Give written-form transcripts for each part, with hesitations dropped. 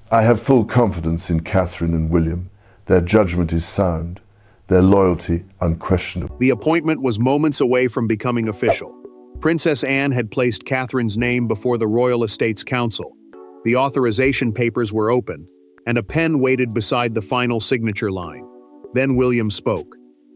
I have full confidence in Catherine and William. Their judgment is sound, their loyalty unquestionable. The appointment was moments away from becoming official. Princess Anne had placed Catherine's name before the Royal Estates Council. The authorization papers were open, and a pen waited beside the final signature line. Then William spoke,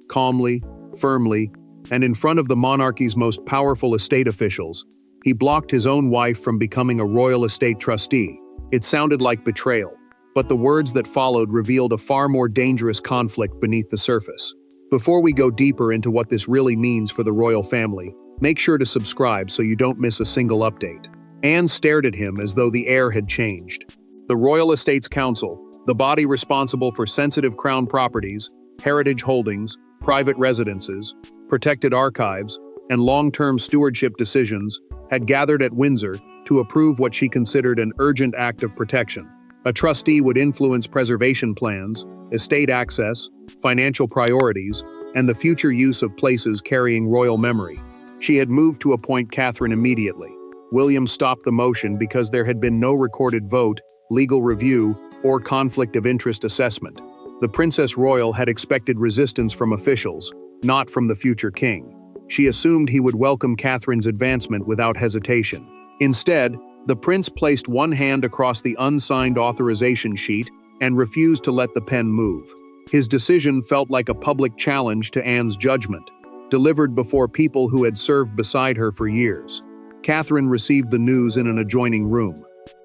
calmly, firmly, and in front of the monarchy's most powerful estate officials. He blocked his own wife from becoming a royal estate trustee. It sounded like betrayal, but the words that followed revealed a far more dangerous conflict beneath the surface. Before we go deeper into what this really means for the royal family, make sure to subscribe so you don't miss a single update. Anne stared at him as though the air had changed. The Royal Estates Council, the body responsible for sensitive crown properties, heritage holdings, private residences, protected archives, and long-term stewardship decisions, had gathered at Windsor to approve what she considered an urgent act of protection. A trustee would influence preservation plans, estate access, financial priorities, and the future use of places carrying royal memory. She had moved to appoint Catherine immediately. William stopped the motion because there had been no recorded vote, legal review, or conflict of interest assessment. The Princess Royal had expected resistance from officials, not from the future king. She assumed he would welcome Catherine's advancement without hesitation. Instead, the prince placed one hand across the unsigned authorization sheet and refused to let the pen move. His decision felt like a public challenge to Anne's judgment, delivered before people who had served beside her for years. Catherine received the news in an adjoining room.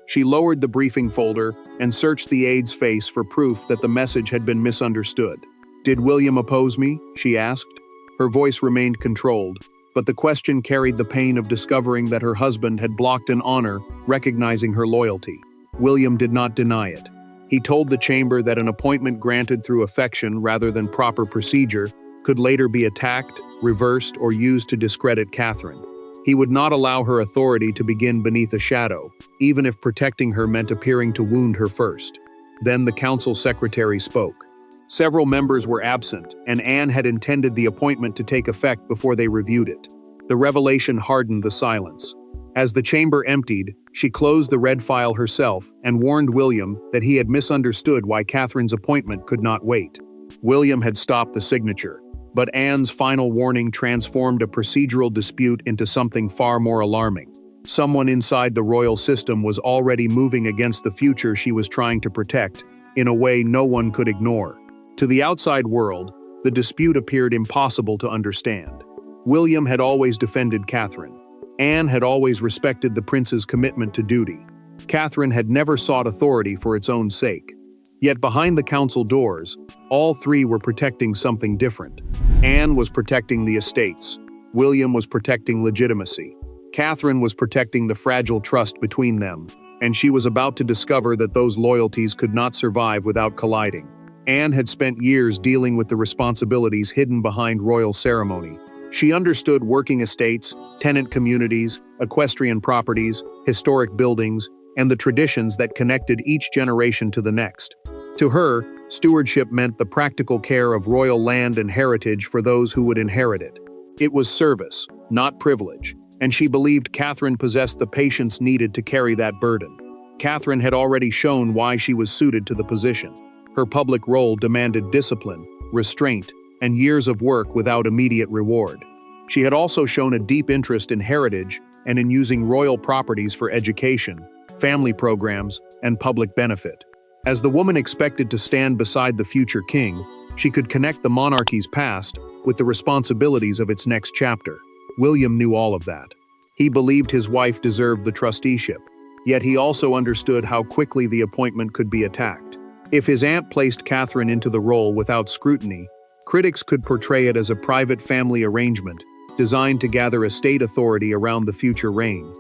She lowered the briefing folder and searched the aide's face for proof that the message had been misunderstood. "Did William oppose me?" she asked. Her voice remained controlled, but the question carried the pain of discovering that her husband had blocked an honor recognizing her loyalty. William did not deny it. He told the chamber that an appointment granted through affection rather than proper procedure could later be attacked, reversed, or used to discredit Catherine. He would not allow her authority to begin beneath a shadow, even if protecting her meant appearing to wound her first. Then the council secretary spoke. Several members were absent, and Anne had intended the appointment to take effect before they reviewed it. The revelation hardened the silence. As the chamber emptied, she closed the red file herself and warned William that he had misunderstood why Catherine's appointment could not wait. William had stopped the signature, but Anne's final warning transformed a procedural dispute into something far more alarming. Someone inside the royal system was already moving against the future she was trying to protect, in a way no one could ignore. To the outside world, the dispute appeared impossible to understand. William had always defended Catherine. Anne had always respected the prince's commitment to duty. Catherine had never sought authority for its own sake. Yet behind the council doors, all three were protecting something different. Anne was protecting the estates. William was protecting legitimacy. Catherine was protecting the fragile trust between them, and she was about to discover that those loyalties could not survive without colliding. Anne had spent years dealing with the responsibilities hidden behind royal ceremony. She understood working estates, tenant communities, equestrian properties, historic buildings, and the traditions that connected each generation to the next. To her, stewardship meant the practical care of royal land and heritage for those who would inherit it. It was service, not privilege, and she believed Catherine possessed the patience needed to carry that burden. Catherine had already shown why she was suited to the position. Her public role demanded discipline, restraint, and years of work without immediate reward. She had also shown a deep interest in heritage and in using royal properties for education, family programs, and public benefit. As the woman expected to stand beside the future king, she could connect the monarchy's past with the responsibilities of its next chapter. William knew all of that. He believed his wife deserved the trusteeship, yet he also understood how quickly the appointment could be attacked. If his aunt placed Catherine into the role without scrutiny, critics could portray it as a private family arrangement designed to gather estate authority around the future reign.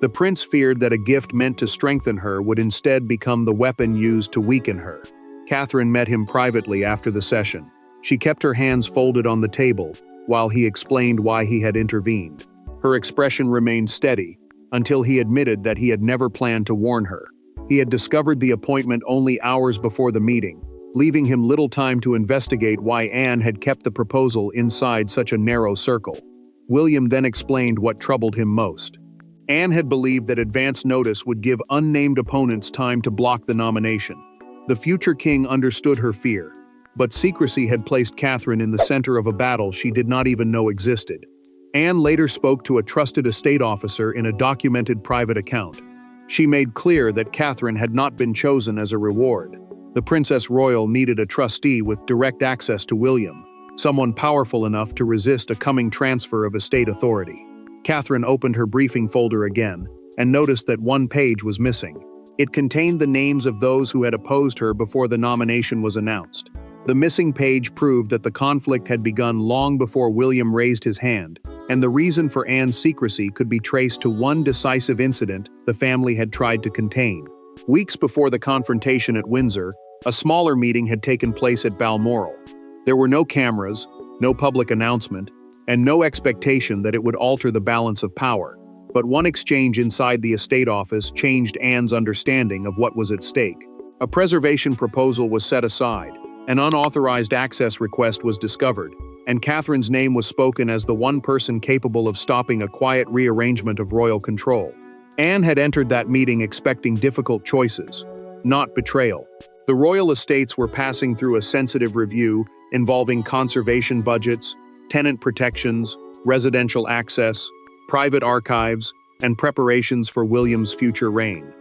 The prince feared that a gift meant to strengthen her would instead become the weapon used to weaken her. Catherine met him privately after the session. She kept her hands folded on the table while he explained why he had intervened. Her expression remained steady until he admitted that he had never planned to warn her. He had discovered the appointment only hours before the meeting, leaving him little time to investigate why Anne had kept the proposal inside such a narrow circle. William then explained what troubled him most. Anne had believed that advance notice would give unnamed opponents time to block the nomination. The future king understood her fear, but secrecy had placed Catherine in the center of a battle she did not even know existed. Anne later spoke to a trusted estate officer in a documented private account. She made clear that Catherine had not been chosen as a reward. The Princess Royal needed a trustee with direct access to William, someone powerful enough to resist a coming transfer of estate authority. Catherine opened her briefing folder again and noticed that one page was missing. It contained the names of those who had opposed her before the nomination was announced. The missing page proved that the conflict had begun long before William raised his hand, and the reason for Anne's secrecy could be traced to one decisive incident the family had tried to contain. Weeks before the confrontation at Windsor, a smaller meeting had taken place at Balmoral. There were no cameras, no public announcement, and no expectation that it would alter the balance of power. But one exchange inside the estate office changed Anne's understanding of what was at stake. A preservation proposal was set aside, an unauthorized access request was discovered, and Catherine's name was spoken as the one person capable of stopping a quiet rearrangement of royal control. Anne had entered that meeting expecting difficult choices, not betrayal. The royal estates were passing through a sensitive review involving conservation budgets, tenant protections, residential access, private archives, and preparations for William's future reign.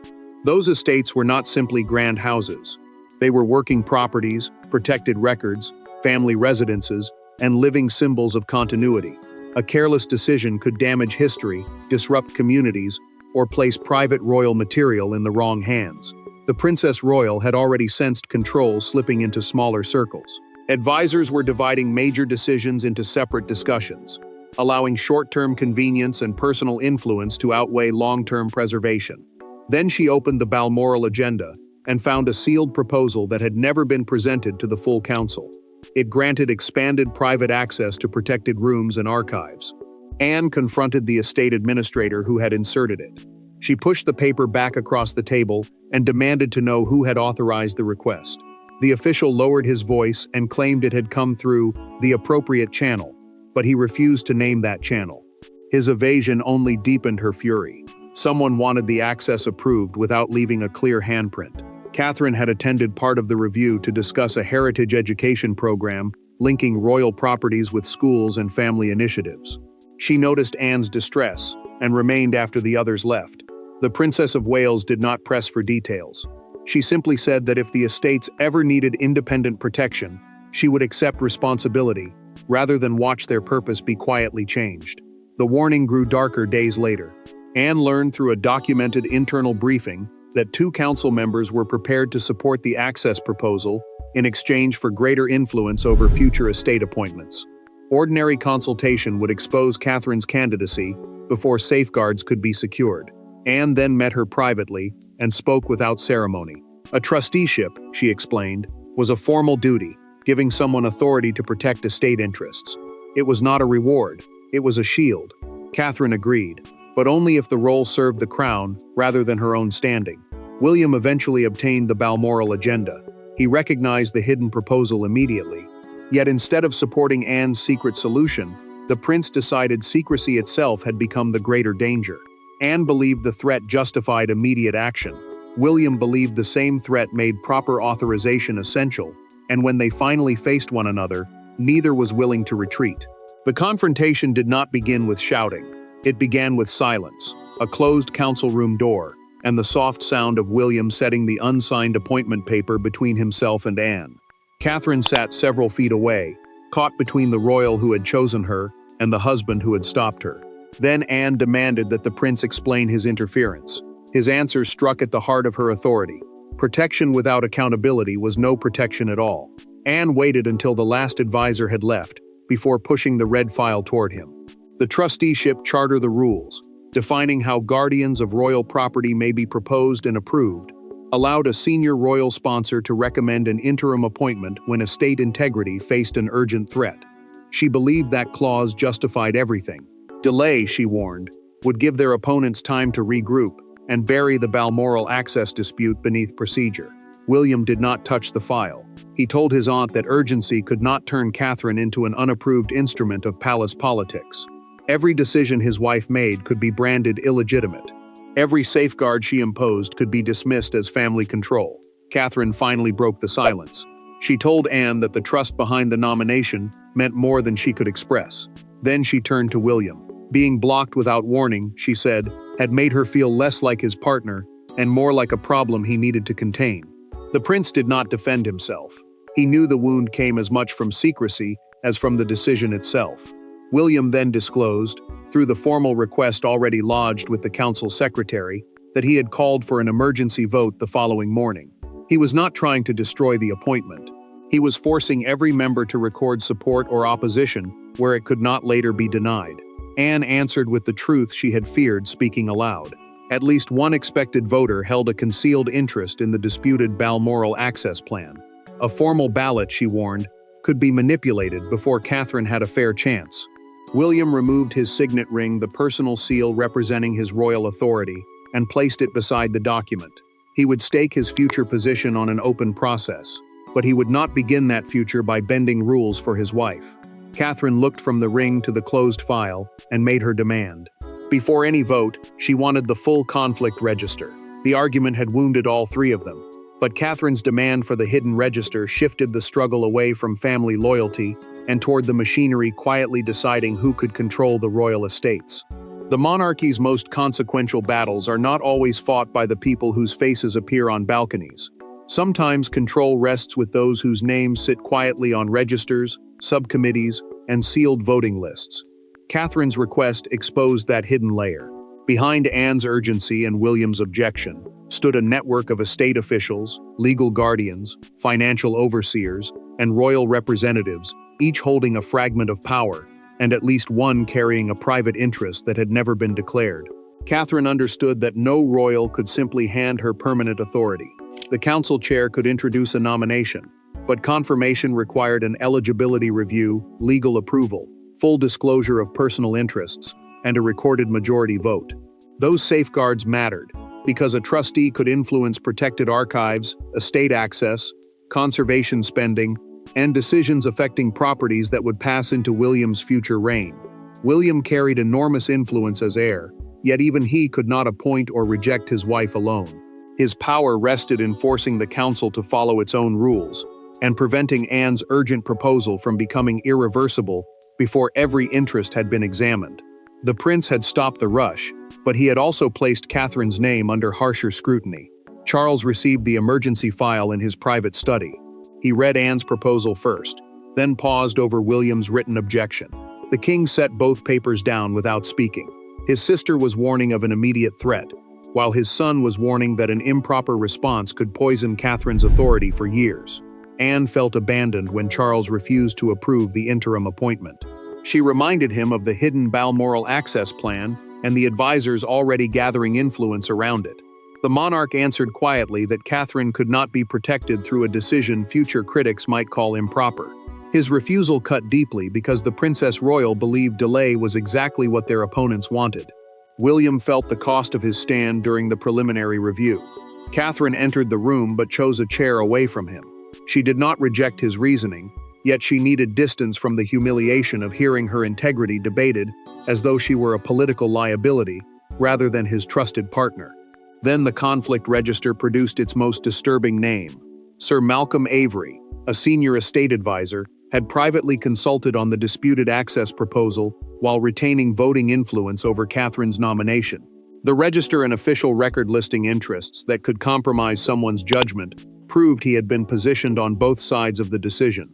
Those estates were not simply grand houses. They were working properties, protected records, family residences, and living symbols of continuity. A careless decision could damage history, disrupt communities, or place private royal material in the wrong hands. The Princess Royal had already sensed control slipping into smaller circles. Advisors were dividing major decisions into separate discussions, allowing short-term convenience and personal influence to outweigh long-term preservation. Then she opened the Balmoral agenda and found a sealed proposal that had never been presented to the full council. It granted expanded private access to protected rooms and archives. Anne confronted the estate administrator who had inserted it. She pushed the paper back across the table and demanded to know who had authorized the request. The official lowered his voice and claimed it had come through the appropriate channel, but he refused to name that channel. His evasion only deepened her fury. Someone wanted the access approved without leaving a clear handprint. Catherine had attended part of the review to discuss a heritage education program linking royal properties with schools and family initiatives. She noticed Anne's distress and remained after the others left. The Princess of Wales did not press for details. She simply said that if the estates ever needed independent protection, she would accept responsibility, rather than watch their purpose be quietly changed. The warning grew darker days later. Anne learned through a documented internal briefing that 2 council members were prepared to support the access proposal in exchange for greater influence over future estate appointments. Ordinary consultation would expose Catherine's candidacy before safeguards could be secured. Anne then met her privately and spoke without ceremony. A trusteeship, she explained, was a formal duty, giving someone authority to protect estate interests. It was not a reward, it was a shield. Catherine agreed, but only if the role served the crown rather than her own standing. William eventually obtained the Balmoral agenda. He recognized the hidden proposal immediately. Yet instead of supporting Anne's secret solution, the prince decided secrecy itself had become the greater danger. Anne believed the threat justified immediate action. William believed the same threat made proper authorization essential, and when they finally faced one another, neither was willing to retreat. The confrontation did not begin with shouting. It began with silence, a closed council room door, and the soft sound of William setting the unsigned appointment paper between himself and Anne. Catherine sat several feet away, caught between the royal who had chosen her and the husband who had stopped her. Then Anne demanded that the prince explain his interference. His answer struck at the heart of her authority. Protection without accountability was no protection at all. Anne waited until the last advisor had left, before pushing the red file toward him. The trusteeship charter the rules, defining how guardians of royal property may be proposed and approved, allowed a senior royal sponsor to recommend an interim appointment when estate integrity faced an urgent threat. She believed that clause justified everything. Delay, she warned, would give their opponents time to regroup and bury the Balmoral access dispute beneath procedure. William did not touch the file. He told his aunt that urgency could not turn Catherine into an unapproved instrument of palace politics. Every decision his wife made could be branded illegitimate. Every safeguard she imposed could be dismissed as family control. Catherine finally broke the silence. She told Anne that the trust behind the nomination meant more than she could express. Then she turned to William. Being blocked without warning, she said, had made her feel less like his partner and more like a problem he needed to contain. The prince did not defend himself. He knew the wound came as much from secrecy as from the decision itself. William then disclosed, through the formal request already lodged with the council secretary, that he had called for an emergency vote the following morning. He was not trying to destroy the appointment. He was forcing every member to record support or opposition where it could not later be denied. Anne answered with the truth she had feared speaking aloud. At least one expected voter held a concealed interest in the disputed Balmoral access plan. A formal ballot, she warned, could be manipulated before Catherine had a fair chance. William removed his signet ring, the personal seal representing his royal authority, and placed it beside the document. He would stake his future position on an open process, but he would not begin that future by bending rules for his wife. Catherine looked from the ring to the closed file and made her demand. Before any vote, she wanted the full conflict register. The argument had wounded all three of them, but Catherine's demand for the hidden register shifted the struggle away from family loyalty and toward the machinery quietly deciding who could control the royal estates. The monarchy's most consequential battles are not always fought by the people whose faces appear on balconies. Sometimes control rests with those whose names sit quietly on registers, subcommittees, and sealed voting lists. Catherine's request exposed that hidden layer. Behind Anne's urgency and William's objection stood a network of estate officials, legal guardians, financial overseers, and royal representatives, each holding a fragment of power, and at least one carrying a private interest that had never been declared. Catherine understood that no royal could simply hand her permanent authority. The council chair could introduce a nomination, but confirmation required an eligibility review, legal approval, full disclosure of personal interests, and a recorded majority vote. Those safeguards mattered, because a trustee could influence protected archives, estate access, conservation spending, and decisions affecting properties that would pass into William's future reign. William carried enormous influence as heir, yet even he could not appoint or reject his wife alone. His power rested in forcing the council to follow its own rules, and preventing Anne's urgent proposal from becoming irreversible before every interest had been examined. The prince had stopped the rush, but he had also placed Catherine's name under harsher scrutiny. Charles received the emergency file in his private study. He read Anne's proposal first, then paused over William's written objection. The king set both papers down without speaking. His sister was warning of an immediate threat, while his son was warning that an improper response could poison Catherine's authority for years. Anne felt abandoned when Charles refused to approve the interim appointment. She reminded him of the hidden Balmoral access plan and the advisors already gathering influence around it. The monarch answered quietly that Catherine could not be protected through a decision future critics might call improper. His refusal cut deeply because the Princess Royal believed delay was exactly what their opponents wanted. William felt the cost of his stand during the preliminary review. Catherine entered the room but chose a chair away from him. She did not reject his reasoning, yet she needed distance from the humiliation of hearing her integrity debated as though she were a political liability rather than his trusted partner. Then the conflict register produced its most disturbing name. Sir Malcolm Avery, a senior estate advisor, had privately consulted on the disputed access proposal while retaining voting influence over Catherine's nomination. The register and official record listing interests that could compromise someone's judgment proved he had been positioned on both sides of the decision.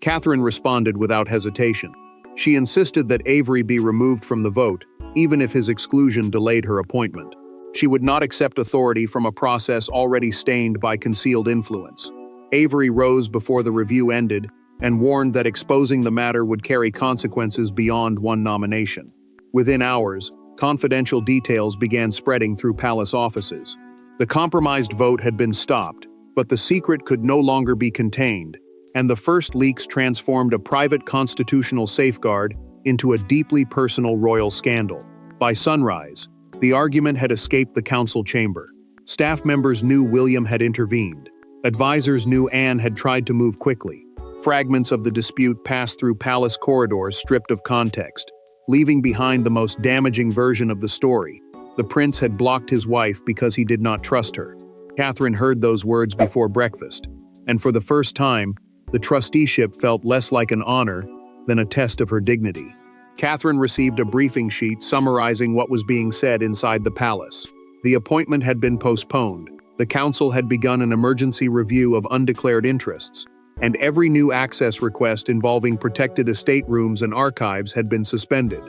Catherine responded without hesitation. She insisted that Avery be removed from the vote, even if his exclusion delayed her appointment. She would not accept authority from a process already stained by concealed influence. Avery rose before the review ended and warned that exposing the matter would carry consequences beyond one nomination. Within hours, confidential details began spreading through palace offices. The compromised vote had been stopped, but the secret could no longer be contained, and the first leaks transformed a private constitutional safeguard into a deeply personal royal scandal. By sunrise, the argument had escaped the council chamber. Staff members knew William had intervened. Advisors knew Anne had tried to move quickly. Fragments of the dispute passed through palace corridors stripped of context, leaving behind the most damaging version of the story. The prince had blocked his wife because he did not trust her. Catherine heard those words before breakfast, and for the first time, the trusteeship felt less like an honor than a test of her dignity. Catherine received a briefing sheet summarizing what was being said inside the palace. The appointment had been postponed, the council had begun an emergency review of undeclared interests, and every new access request involving protected estate rooms and archives had been suspended.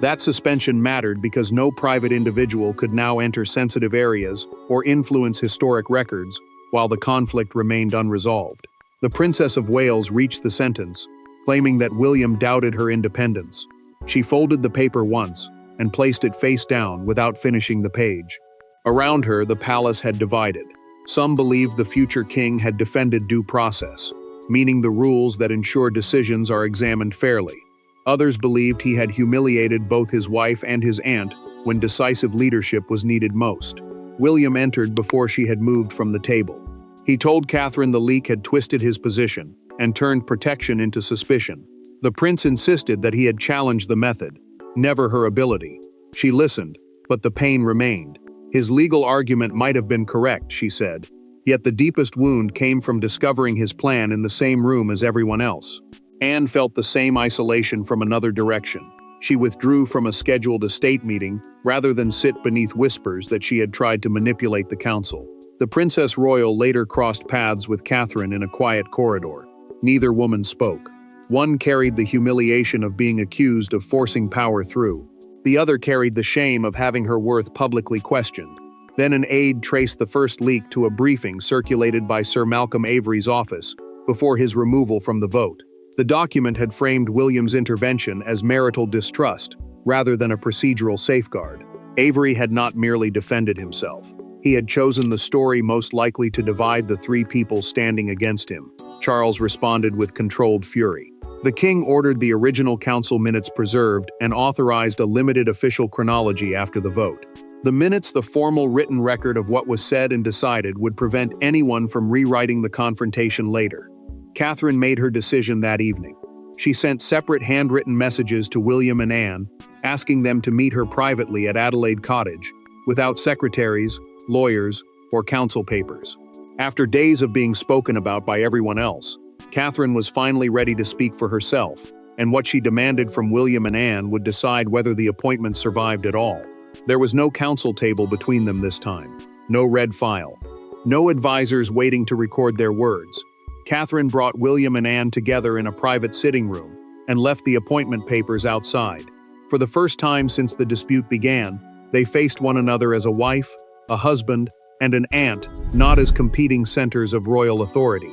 That suspension mattered because no private individual could now enter sensitive areas or influence historic records while the conflict remained unresolved. The Princess of Wales reached the sentence, claiming that William doubted her independence. She folded the paper once and placed it face down without finishing the page. Around her, the palace had divided. Some believed the future king had defended due process, meaning the rules that ensure decisions are examined fairly. Others believed he had humiliated both his wife and his aunt when decisive leadership was needed most. William entered before she had moved from the table. He told Catherine the leak had twisted his position and turned protection into suspicion. The prince insisted that he had challenged the method, never her ability. She listened, but the pain remained. His legal argument might have been correct, she said, yet the deepest wound came from discovering his plan in the same room as everyone else. Anne felt the same isolation from another direction. She withdrew from a scheduled estate meeting rather than sit beneath whispers that she had tried to manipulate the council. The Princess Royal later crossed paths with Catherine in a quiet corridor. Neither woman spoke. One carried the humiliation of being accused of forcing power through. The other carried the shame of having her worth publicly questioned. Then an aide traced the first leak to a briefing circulated by Sir Malcolm Avery's office before his removal from the vote. The document had framed William's intervention as marital distrust rather than a procedural safeguard. Avery had not merely defended himself. He had chosen the story most likely to divide the three people standing against him. Charles responded with controlled fury. The king ordered the original council minutes preserved and authorized a limited official chronology after the vote. The minutes, the formal written record of what was said and decided, would prevent anyone from rewriting the confrontation later. Catherine made her decision that evening. She sent separate handwritten messages to William and Anne, asking them to meet her privately at Adelaide Cottage, without secretaries, lawyers, or council papers. After days of being spoken about by everyone else, Catherine was finally ready to speak for herself, and what she demanded from William and Anne would decide whether the appointment survived at all. There was no council table between them this time, no red file, no advisors waiting to record their words. Catherine brought William and Anne together in a private sitting room and left the appointment papers outside. For the first time since the dispute began, they faced one another as a wife, a husband, and an aunt, not as competing centers of royal authority.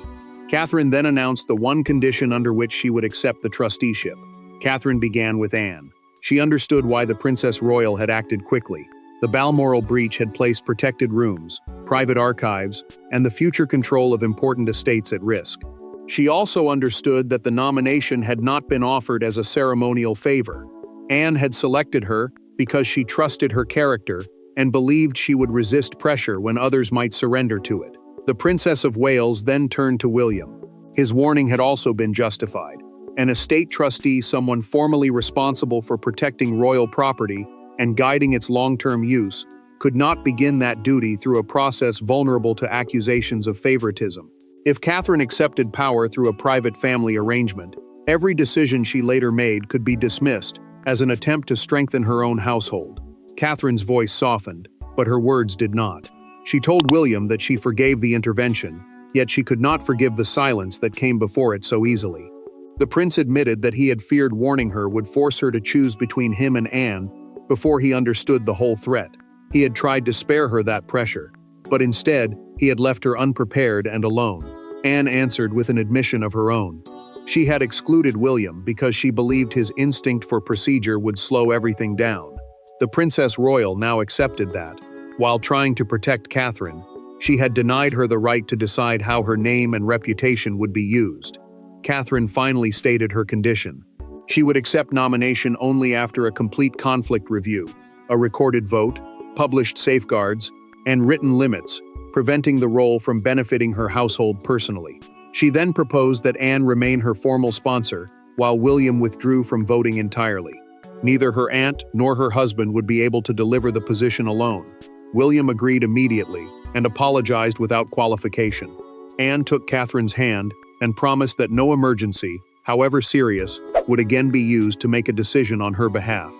Catherine then announced the one condition under which she would accept the trusteeship. Catherine began with Anne. She understood why the Princess Royal had acted quickly. The Balmoral breach had placed protected rooms, private archives, and the future control of important estates at risk. She also understood that the nomination had not been offered as a ceremonial favor. Anne had selected her because she trusted her character and believed she would resist pressure when others might surrender to it. The Princess of Wales then turned to William. His warning had also been justified. An estate trustee, someone formally responsible for protecting royal property and guiding its long-term use, could not begin that duty through a process vulnerable to accusations of favoritism. If Catherine accepted power through a private family arrangement, every decision she later made could be dismissed as an attempt to strengthen her own household. Catherine's voice softened, but her words did not. She told William that she forgave the intervention, yet she could not forgive the silence that came before it so easily. The prince admitted that he had feared warning her would force her to choose between him and Anne before he understood the whole threat. He had tried to spare her that pressure, but instead, he had left her unprepared and alone. Anne answered with an admission of her own. She had excluded William because she believed his instinct for procedure would slow everything down. The Princess Royal now accepted that. While trying to protect Catherine, she had denied her the right to decide how her name and reputation would be used. Catherine finally stated her condition. She would accept nomination only after a complete conflict review, a recorded vote, published safeguards, and written limits, preventing the role from benefiting her household personally. She then proposed that Anne remain her formal sponsor, while William withdrew from voting entirely. Neither her aunt nor her husband would be able to deliver the position alone. William agreed immediately and apologized without qualification. Anne took Catherine's hand and promised that no emergency, however serious, would again be used to make a decision on her behalf.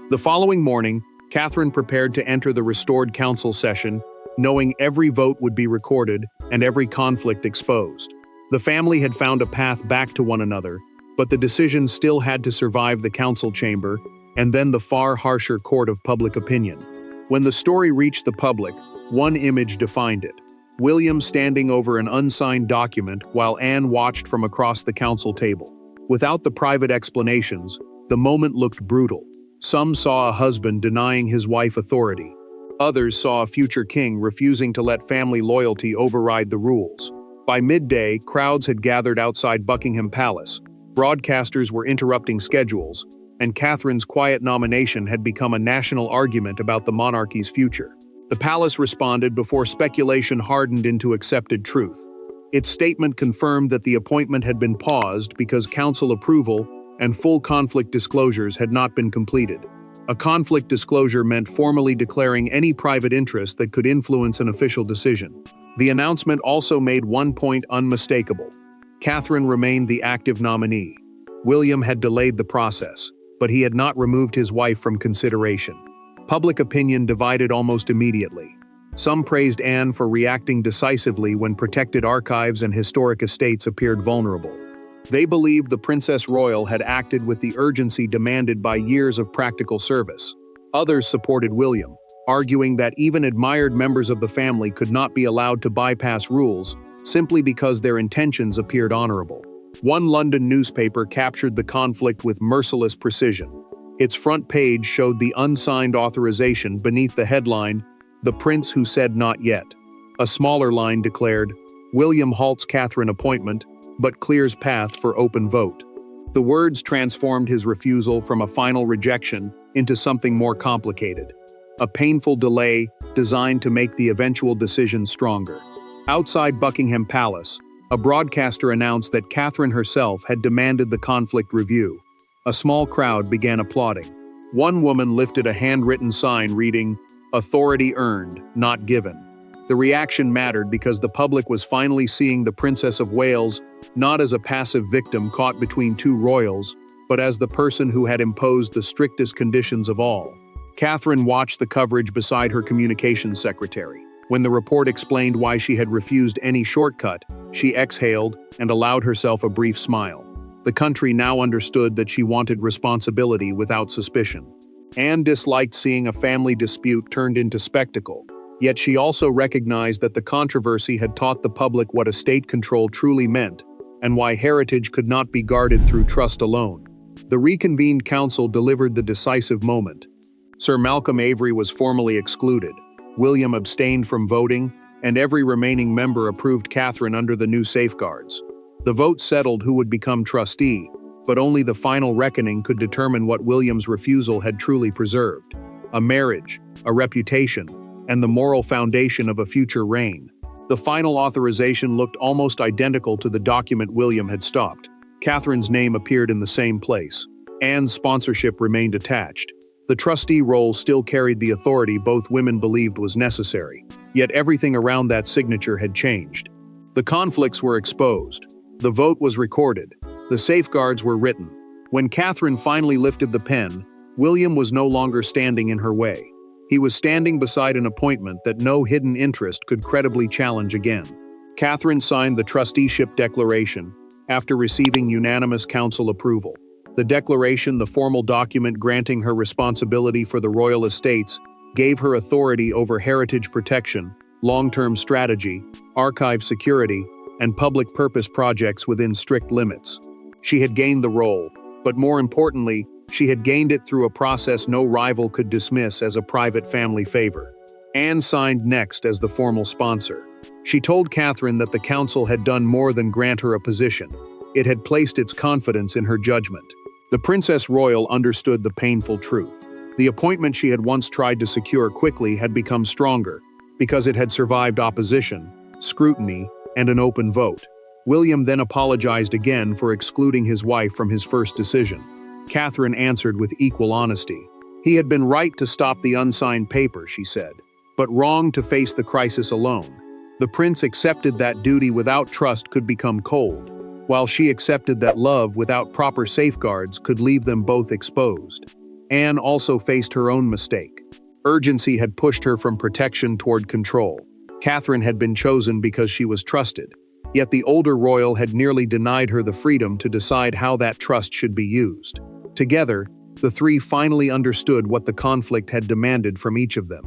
The following morning, Catherine prepared to enter the restored council session, knowing every vote would be recorded and every conflict exposed. The family had found a path back to one another, but the decision still had to survive the council chamber and then the far harsher court of public opinion. When the story reached the public, one image defined it: William standing over an unsigned document while Anne watched from across the council table. Without the private explanations, the moment looked brutal. Some saw a husband denying his wife authority. Others saw a future king refusing to let family loyalty override the rules. By midday, crowds had gathered outside Buckingham Palace. Broadcasters were interrupting schedules, and Catherine's quiet nomination had become a national argument about the monarchy's future. The palace responded before speculation hardened into accepted truth. Its statement confirmed that the appointment had been paused because council approval and full conflict disclosures had not been completed. A conflict disclosure meant formally declaring any private interest that could influence an official decision. The announcement also made one point unmistakable: Catherine remained the active nominee. William had delayed the process, but he had not removed his wife from consideration. Public opinion divided almost immediately. Some praised Anne for reacting decisively when protected archives and historic estates appeared vulnerable. They believed the Princess Royal had acted with the urgency demanded by years of practical service. Others supported William, arguing that even admired members of the family could not be allowed to bypass rules simply because their intentions appeared honorable. One London newspaper captured the conflict with merciless precision. Its front page showed the unsigned authorization beneath the headline, "The Prince Who Said Not Yet." A smaller line declared, "William halts Catherine appointment, but clears path for open vote." The words transformed his refusal from a final rejection into something more complicated: a painful delay designed to make the eventual decision stronger. Outside Buckingham Palace, a broadcaster announced that Catherine herself had demanded the conflict review. A small crowd began applauding. One woman lifted a handwritten sign reading, "Authority earned, not given." The reaction mattered because the public was finally seeing the Princess of Wales not as a passive victim caught between two royals, but as the person who had imposed the strictest conditions of all. Catherine watched the coverage beside her communications secretary. When the report explained why she had refused any shortcut, she exhaled and allowed herself a brief smile. The country now understood that she wanted responsibility without suspicion. Anne disliked seeing a family dispute turned into spectacle, yet she also recognized that the controversy had taught the public what estate control truly meant and why heritage could not be guarded through trust alone. The reconvened council delivered the decisive moment. Sir Malcolm Avery was formally excluded. William abstained from voting, and every remaining member approved Catherine under the new safeguards. The vote settled who would become trustee, but only the final reckoning could determine what William's refusal had truly preserved: a marriage, a reputation, and the moral foundation of a future reign. The final authorization looked almost identical to the document William had stopped. Catherine's name appeared in the same place. Anne's sponsorship remained attached. The trustee role still carried the authority both women believed was necessary, yet everything around that signature had changed. The conflicts were exposed. The vote was recorded. The safeguards were written. When Catherine finally lifted the pen, William was no longer standing in her way. He was standing beside an appointment that no hidden interest could credibly challenge again. Catherine signed the trusteeship declaration after receiving unanimous council approval. The declaration, the formal document granting her responsibility for the royal estates, gave her authority over heritage protection, long-term strategy, archive security, and public purpose projects within strict limits. She had gained the role, but more importantly, she had gained it through a process no rival could dismiss as a private family favor. Anne signed next as the formal sponsor. She told Catherine that the council had done more than grant her a position. It had placed its confidence in her judgment. The Princess Royal understood the painful truth. The appointment she had once tried to secure quickly had become stronger because it had survived opposition, scrutiny, and an open vote. William then apologized again for excluding his wife from his first decision. Catherine answered with equal honesty. He had been right to stop the unsigned paper, she said, but wrong to face the crisis alone. The prince accepted that duty without trust could become cold, while she accepted that love without proper safeguards could leave them both exposed. Anne also faced her own mistake. Urgency had pushed her from protection toward control. Catherine had been chosen because she was trusted, yet the older royal had nearly denied her the freedom to decide how that trust should be used. Together, the three finally understood what the conflict had demanded from each of them.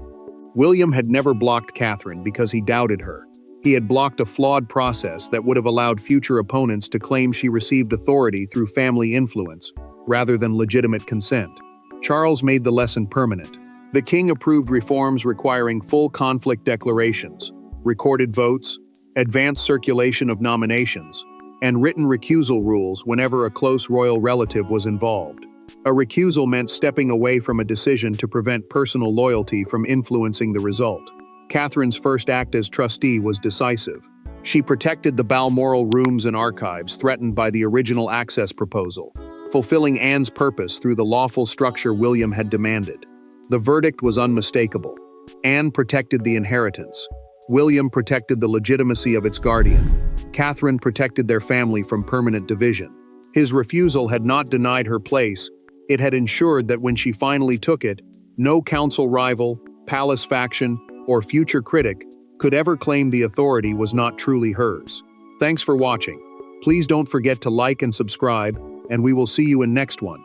William had never blocked Catherine because he doubted her. He had blocked a flawed process that would have allowed future opponents to claim she received authority through family influence, rather than legitimate consent. Charles made the lesson permanent. The king approved reforms requiring full conflict declarations, recorded votes, advanced circulation of nominations, and written recusal rules whenever a close royal relative was involved. A recusal meant stepping away from a decision to prevent personal loyalty from influencing the result. Catherine's first act as trustee was decisive. She protected the Balmoral rooms and archives threatened by the original access proposal, fulfilling Anne's purpose through the lawful structure William had demanded. The verdict was unmistakable. Anne protected the inheritance. William protected the legitimacy of its guardian. Catherine protected their family from permanent division. His refusal had not denied her place, it had ensured that when she finally took it, no council rival, palace faction, or future critic could ever claim the authority was not truly hers. Thanks for watching. Please don't forget to like and subscribe, and we will see you in next one.